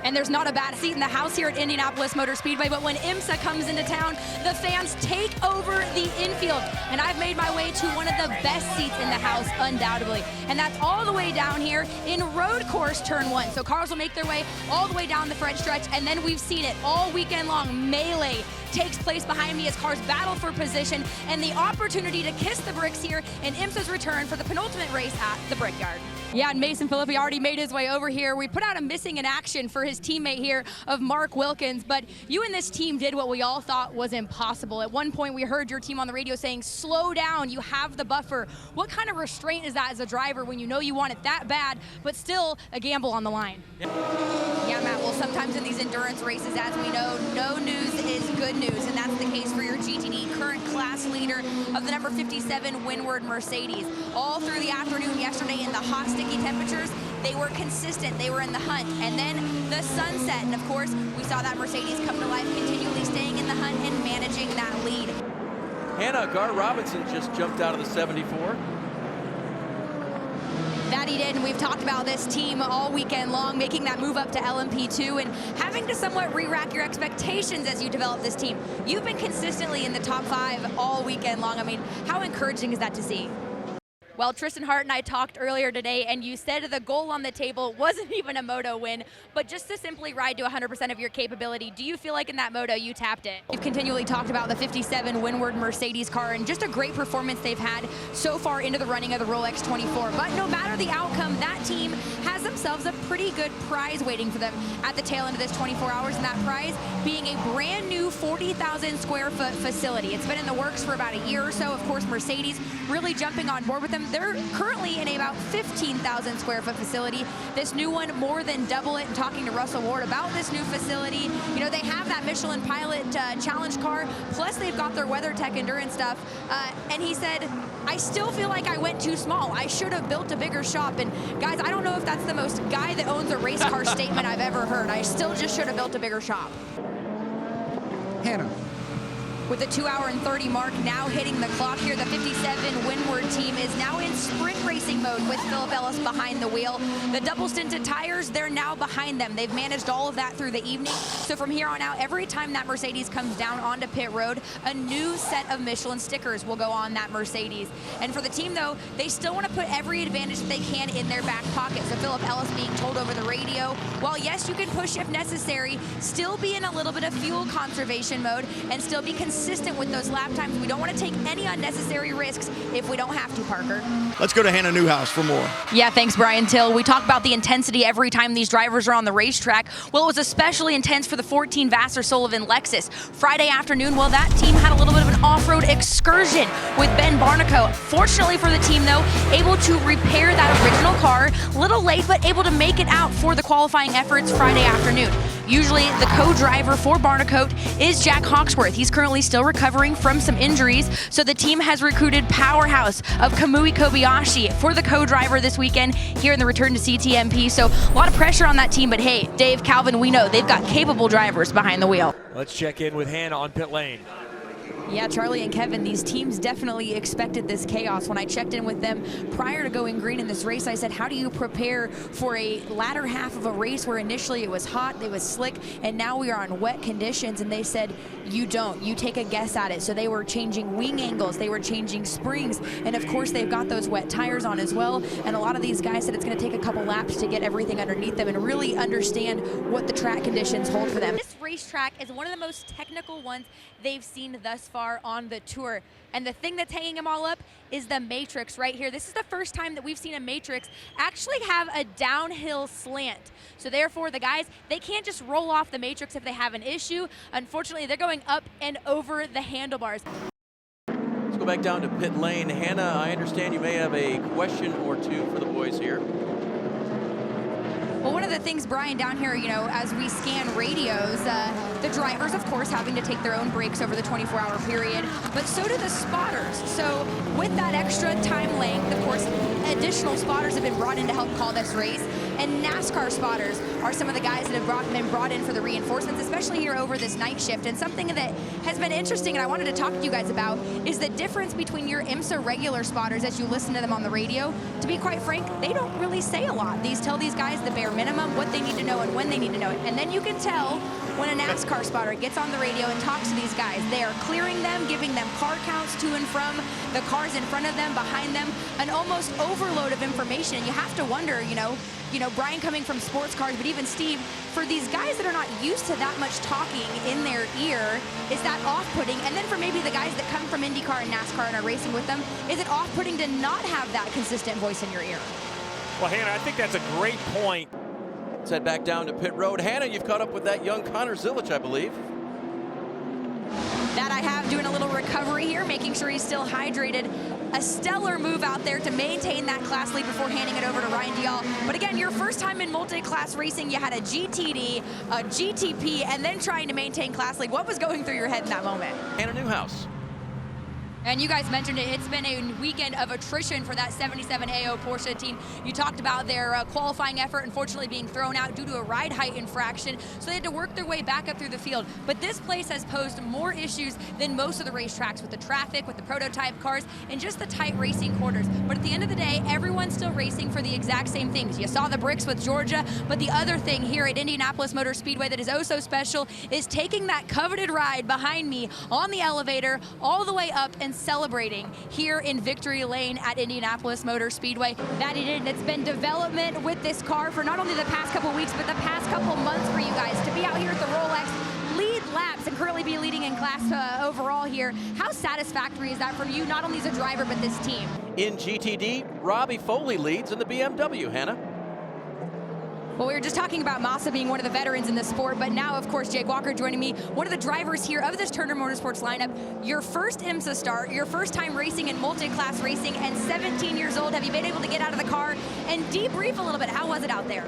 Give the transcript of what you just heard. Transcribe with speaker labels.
Speaker 1: And there's not a bad seat in the house here at Indianapolis Motor Speedway, but when IMSA comes into town, the fans take over the infield. And I've made my way to one of the best seats in the house, undoubtedly. And that's all the way down here in road course turn 1. So cars will make their way all the way down the front stretch, and then we've seen it all weekend long. Melee takes place behind me as cars battle for position, and the opportunity to kiss the bricks here in IMSA's return for the penultimate race at the Brickyard. Yeah, and Mason Philippi already made his way over here. We put out a missing in action for his teammate here of Mark Wilkins, but you and this team did what we all thought was impossible. At one point, we heard your team on the radio saying, slow down, you have the buffer. What kind of restraint is that as a driver when you know you want it that bad, but still a gamble on the line? Yeah, Matt, well, sometimes in these endurance races, as we know, no news is good news, and that's the case for your GTD current class leader of the number 57 Windward Mercedes. All through the afternoon yesterday in the hot, sticky temperatures, they were consistent, they were in the hunt, and then the sunset, and of course, we saw that Mercedes come to life, continually staying in the hunt and managing that lead.
Speaker 2: Hannah Gar-Robinson just jumped out of the 74.
Speaker 1: That he did, and we've talked about this team all weekend long, making that move up to LMP2 and having to somewhat re-rack your expectations as you develop this team. You've been consistently in the top 5 all weekend long. I mean, how encouraging is that to see? Well, Tristan Hart and I talked earlier today, and you said the goal on the table wasn't even a moto win, but just to simply ride to 100% of your capability. Do you feel like in that moto you tapped it? We've continually talked about the 57 Windward Mercedes car and just a great performance they've had so far into the running of the Rolex 24. But no matter the outcome, that team has themselves a pretty good prize waiting for them at the tail end of this 24 hours, and that prize being a brand new 40,000 square foot facility. It's been in the works for about a year or so. Of course, Mercedes really jumping on board with them. They're currently in about 15,000 square foot facility. This new one more than double it, and talking to Russell Ward about this new facility, you know, they have that Michelin Pilot challenge car, plus they've got their WeatherTech endurance stuff, and he said, I still feel like I went too small. I should have built a bigger shop. And guys, I don't know if that's the most guy that owns a race car statement I've ever heard. I still just should have built a bigger shop.
Speaker 3: Hannah.
Speaker 1: With the 2 hour and 30 mark now hitting the clock here, the 57 Windward team is now in sprint racing mode with Philip Ellis behind the wheel. The double stinted tires, they're now behind them. They've managed all of that through the evening. So from here on out, every time that Mercedes comes down onto pit road, a new set of Michelin stickers will go on that Mercedes. And for the team though, they still want to put every advantage that they can in their back pocket. So Philip Ellis being told over the radio, while yes, you can push if necessary, still be in a little bit of fuel conservation mode and still be consistent with those lap times. We don't want to take any unnecessary risks if we don't have to, Parker.
Speaker 3: Let's go to Hannah Newhouse for more.
Speaker 1: Yeah, thanks, Brian Till. We talk about the intensity every time these drivers are on the racetrack. Well, it was especially intense for the 14 Vassar Sullivan Lexus. Friday afternoon, well, that team had a little bit of an off-road excursion with Ben Barnico. Fortunately for the team, though, able to repair that original car. A little late, but able to make it out for the qualifying efforts Friday afternoon. Usually the co-driver for Barnicoat is Jack Hawksworth. He's currently still recovering from some injuries, so the team has recruited powerhouse of Kamui Kobayashi for the co-driver this weekend here in the return to CTMP. So a lot of pressure on that team, but hey, Dave, Calvin, we know they've got capable drivers behind the wheel.
Speaker 2: Let's check in with Hannah on pit lane.
Speaker 1: Yeah, Charlie and Kevin, these teams definitely expected this chaos. When I checked in with them prior to going green in this race, I said, how do you prepare for a latter half of a race where initially it was hot, it was slick, and now we are on wet conditions? And they said, you don't. You take a guess at it. So they were changing wing angles, they were changing springs, and of course they've got those wet tires on as well. And a lot of these guys said it's going to take a couple laps to get everything underneath them and really understand what the track conditions hold for them. This racetrack is one of the most technical ones they've seen thus far on the tour. And the thing that's hanging them all up is the matrix right here. This is the first time that we've seen a matrix actually have a downhill slant. So therefore the guys, they can't just roll off the matrix if they have an issue. Unfortunately, they're going up and over the handlebars.
Speaker 2: Let's go back down to pit lane. Hannah, I understand you may have a question or two for the boys here.
Speaker 1: Well, one of the things, Brian, down here, you know, as we scan radios, the drivers, of course, having to take their own breaks over the 24-hour period, but so do the spotters. So with that extra time length, of course, additional spotters have been brought in to help call this race. And NASCAR spotters are some of the guys that have been brought in for the reinforcements, especially here over this night shift. And something that has been interesting, and I wanted to talk to you guys about, is the difference between your IMSA regular spotters as you listen to them on the radio. To be quite frank, they don't really say a lot. These tell these guys the bare minimum. minimum, what they need to know, and when they need to know it. And then you can tell when a NASCAR spotter gets on the radio and talks to these guys. They are clearing them, giving them car counts to and from, the cars in front of them, behind them, an almost overload of information. And you have to wonder, you know, Brian coming from sports cars, but even Steve, for these guys that are not used to that much talking in their ear, is that off-putting? And then for maybe the guys that come from IndyCar and NASCAR and are racing with them, is it off-putting to not have that consistent voice in your ear?
Speaker 4: Well, Hannah, I think that's a great point.
Speaker 2: Let's head back down to pit road. Hannah, you've caught up with that young Connor Zilich, I believe.
Speaker 1: That I have, doing a little recovery here, making sure he's still hydrated. A stellar move out there to maintain that class lead before handing it over to Ryan Dial. But again, your first time in multi-class racing, you had a GTD, a GTP, and then trying to maintain class lead. What was going through your head in that moment?
Speaker 2: Hannah Newhouse.
Speaker 1: And you guys mentioned it, it's been a weekend of attrition for that 77 AO Porsche team. You talked about their qualifying effort, unfortunately being thrown out due to a ride height infraction, so they had to work their way back up through the field. But this place has posed more issues than most of the racetracks, with the traffic, with the prototype cars, and just the tight racing quarters. But at the end of the day, everyone's still racing for the exact same things. You saw the bricks with Georgia, but the other thing here at Indianapolis Motor Speedway that is oh so special is taking that coveted ride behind me on the elevator all the way up and celebrating here in Victory Lane at Indianapolis Motor Speedway. That it is, and it's been development with this car for not only the past couple weeks, but the past couple months for you guys to be out here at the Rolex, lead laps, and currently be leading in class overall here. How satisfactory is that for you, not only as a driver, but this team?
Speaker 2: In GTD, Robbie Foley leads in the BMW, Hannah.
Speaker 1: Well, we were just talking about Massa being one of the veterans in the sport, but now, of course, Jake Walker joining me, one of the drivers here of this Turner Motorsports lineup. Your first IMSA start, your first time racing in multi-class racing, and 17 years old. Have you been able to get out of the car and debrief a little bit? How was it out there?